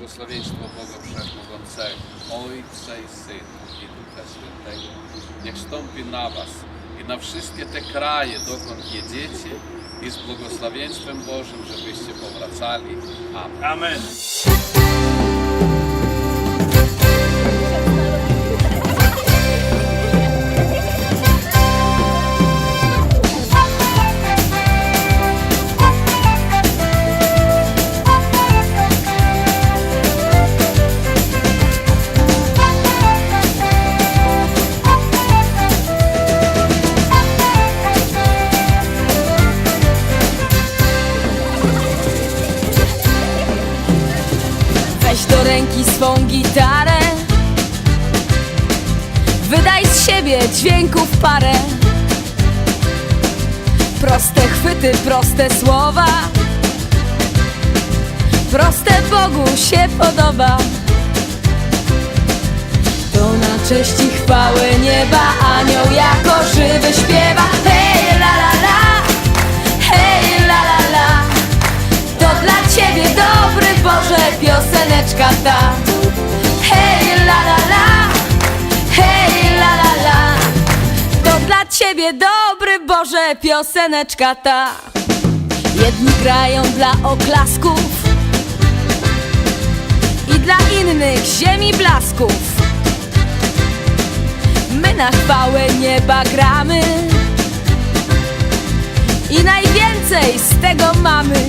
błogosławieństwo Boga Wszechmogącego, Ojca i Syna i Ducha Świętego, niech stąpi na was i na wszystkie te kraje, dokąd jedziecie, i z błogosławieństwem Bożym, żebyście powracali. Amen. Amen. Weź do ręki swą gitarę, wydaj z siebie dźwięków parę. Proste chwyty, proste słowa, proste Bogu się podoba. To na cześć i chwałę nieba anioł jako żywy śpiewa. Hej la la la, hej la la la, to dla Ciebie dobry Boże pioseneczka ta. Hej la la la, hej la la la, to dla Ciebie dobry Boże pioseneczka ta. Jedni grają dla oklasków i dla innych ziemi blasków. My na chwałę nieba gramy i najwięcej z tego mamy.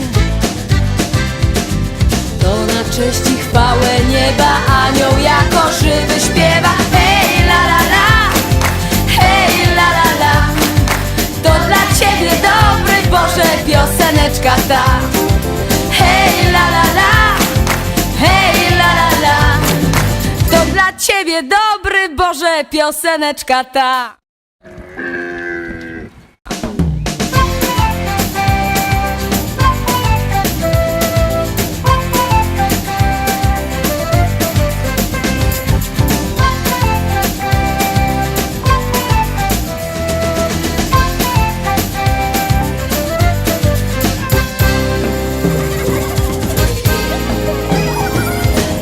To na cześć i chwałę nieba anioł jako żywy śpiewa. Hej la la la, hej la la la, to dla Ciebie dobry Boże pioseneczka ta. Hej la la la, hej la la la, to dla Ciebie dobry Boże pioseneczka ta.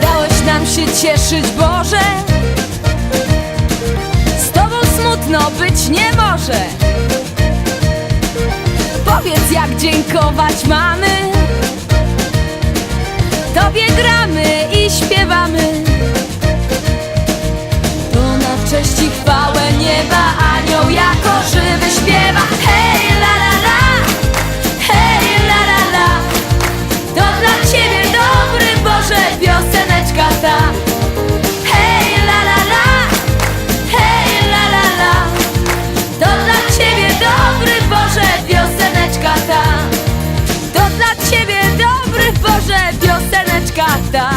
Dałeś nam się cieszyć, Boże, z Tobą smutno być nie może. Powiedz, jak dziękować mamy, Tobie gramy i śpiewamy. To na cześć i chwałę nieba anioł jako żywy śpiewa. Hej la la la, hej la la la, to dla Ciebie dobry Boże pioseneczka ta. Hej la la la, hej la la la, to dla Ciebie dobry Boże pioseneczka ta. To dla Ciebie dobry Boże pioseneczka ta.